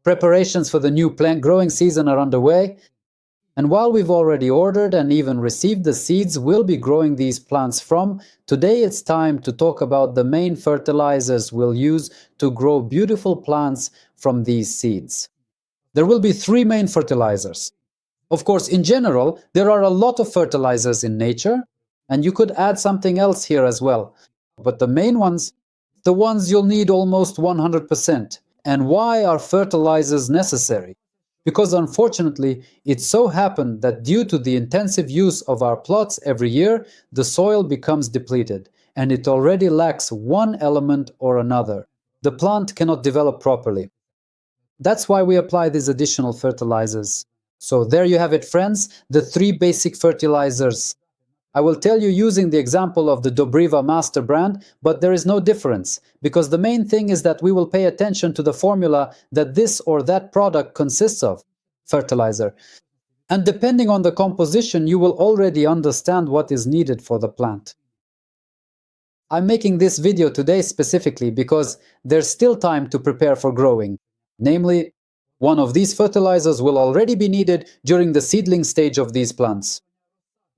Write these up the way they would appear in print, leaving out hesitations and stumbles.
Preparations for the new plant growing season are underway, and while we've already ordered and even received the seeds we'll be growing these plants from, today it's time to talk about the main fertilizers we'll use to grow beautiful plants from these seeds. There will be three main fertilizers. Of course, in general, there are a lot of fertilizers in nature, and you could add something else here as well. But the main ones, the ones you'll need almost 100%. And why are fertilizers necessary? Because unfortunately, it so happened that due to the intensive use of our plots every year, the soil becomes depleted, and it already lacks one element or another. The plant cannot develop properly. That's why we apply these additional fertilizers. So there you have it, friends, the three basic fertilizers. I will tell you using the example of the Dobriva master brand, but there is no difference, because the main thing is that we will pay attention to the formula that this or that product consists of, fertilizer. And depending on the composition, you will already understand what is needed for the plant. I'm making this video today specifically because there's still time to prepare for growing. Namely, one of these fertilizers will already be needed during the seedling stage of these plants.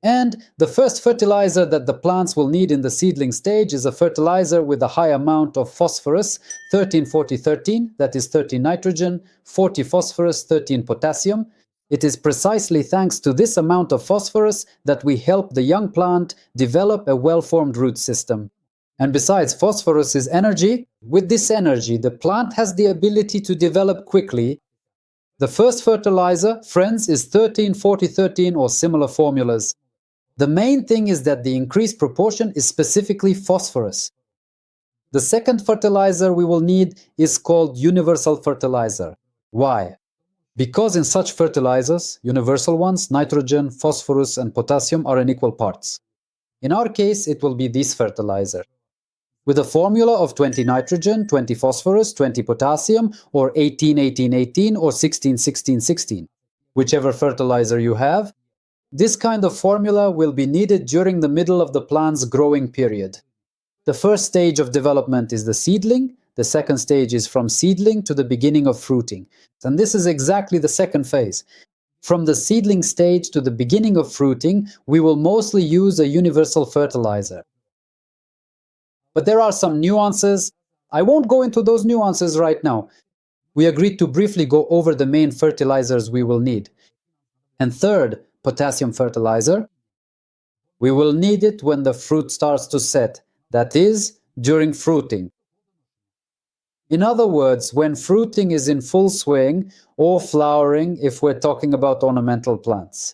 And the first fertilizer that the plants will need in the seedling stage is a fertilizer with a high amount of phosphorus, 13-40-13, that is 13 nitrogen, 40 phosphorus, 13 potassium. It is precisely thanks to this amount of phosphorus that we help the young plant develop a well-formed root system. And besides, phosphorus is energy. With this energy, the plant has the ability to develop quickly. The first fertilizer, friends, is 13-40-13 or similar formulas. The main thing is that the increased proportion is specifically phosphorus. The second fertilizer we will need is called universal fertilizer. Why? Because in such fertilizers, universal ones, nitrogen, phosphorus and potassium are in equal parts. In our case, it will be this fertilizer, with a formula of 20 nitrogen, 20 phosphorus, 20 potassium, or 18-18-18 or 16-16-16. Whichever fertilizer you have, this kind of formula will be needed during the middle of the plant's growing period. The first stage of development is the seedling. The second stage is from seedling to the beginning of fruiting. And this is exactly the second phase. From the seedling stage to the beginning of fruiting, we will mostly use a universal fertilizer. But there are some nuances. I won't go into those nuances right now. We agreed to briefly go over the main fertilizers we will need. And third, potassium fertilizer. We will need it when the fruit starts to set, that is, during fruiting. In other words, when fruiting is in full swing or flowering if we're talking about ornamental plants.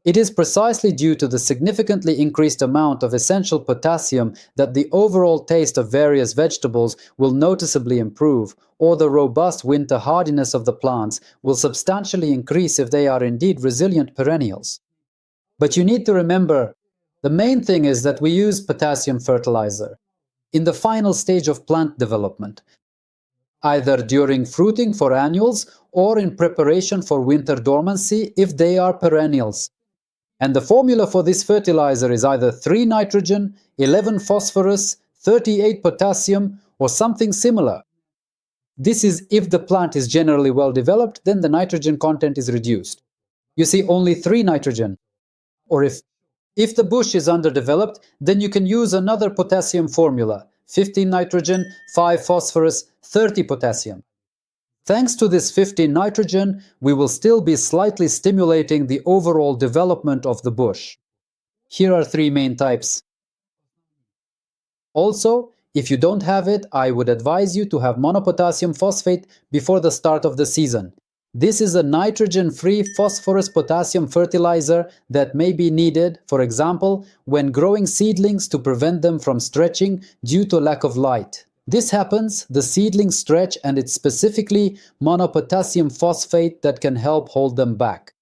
It is precisely due to the significantly increased amount of essential potassium that the overall taste of various vegetables will noticeably improve, or the robust winter hardiness of the plants will substantially increase if they are indeed resilient perennials. But you need to remember, the main thing is that we use potassium fertilizer in the final stage of plant development, either during fruiting for annuals or in preparation for winter dormancy if they are perennials. And the formula for this fertilizer is either 3 nitrogen, 11 phosphorus, 38 potassium, or something similar. This is if the plant is generally well developed, then the nitrogen content is reduced. You see, only 3 nitrogen. Or if the bush is underdeveloped, then you can use another potassium formula, 15 nitrogen, 5 phosphorus, 30 potassium. Thanks to this 15 nitrogen, we will still be slightly stimulating the overall development of the bush. Here are 3 main types. Also, if you don't have it, I would advise you to have monopotassium phosphate before the start of the season. This is a nitrogen-free phosphorus-potassium fertilizer that may be needed, for example, when growing seedlings to prevent them from stretching due to lack of light. This happens, the seedlings stretch, and it's specifically monopotassium phosphate that can help hold them back.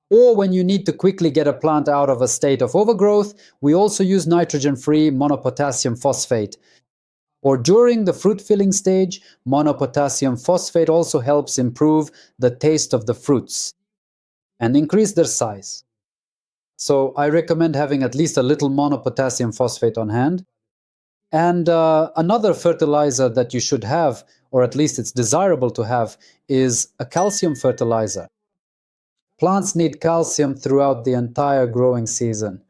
Or when you need to quickly get a plant out of a state of overgrowth, we also use nitrogen-free monopotassium phosphate. Or during the fruit-filling stage, monopotassium phosphate also helps improve the taste of the fruits and increase their size. So I recommend having at least a little monopotassium phosphate on hand. And another fertilizer that you should have or at least it's desirable to have, is a calcium fertilizer. Plants need calcium throughout the entire growing season.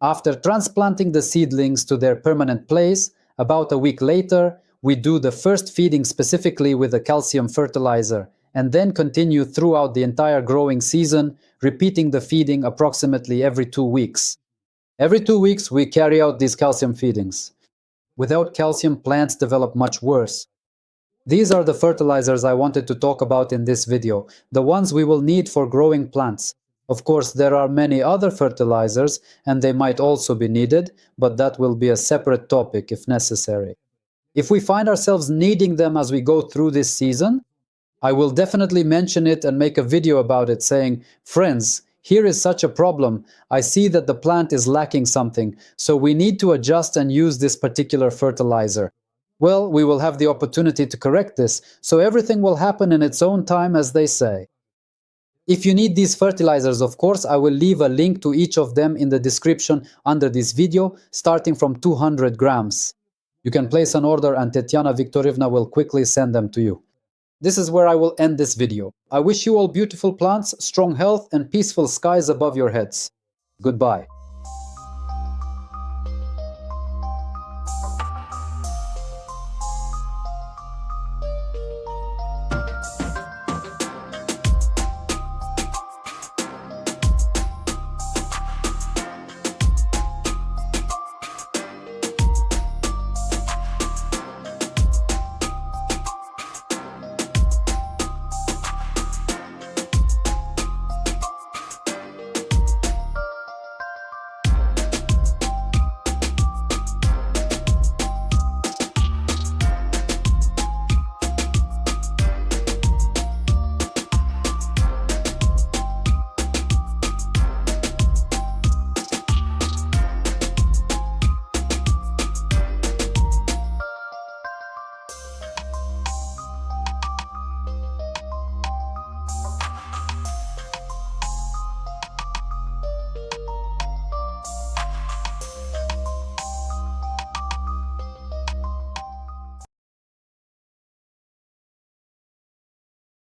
After transplanting the seedlings to their permanent place, about a week later, we do the first feeding specifically with a calcium fertilizer, and then continue throughout the entire growing season, repeating the feeding approximately every 2 weeks. Every 2 weeks, we carry out these calcium feedings. Without calcium, plants develop much worse. These are the fertilizers I wanted to talk about in this video, the ones we will need for growing plants. Of course, there are many other fertilizers, and they might also be needed, but that will be a separate topic if necessary. If we find ourselves needing them as we go through this season, I will definitely mention it and make a video about it saying, friends, here is such a problem. I see that the plant is lacking something, so we need to adjust and use this particular fertilizer. Well, we will have the opportunity to correct this, so everything will happen in its own time, as they say. If you need these fertilizers, of course, I will leave a link to each of them in the description under this video, starting from 200 grams. You can place an order and Tetiana Viktorivna will quickly send them to you. This is where I will end this video. I wish you all beautiful plants, strong health, and peaceful skies above your heads. Goodbye.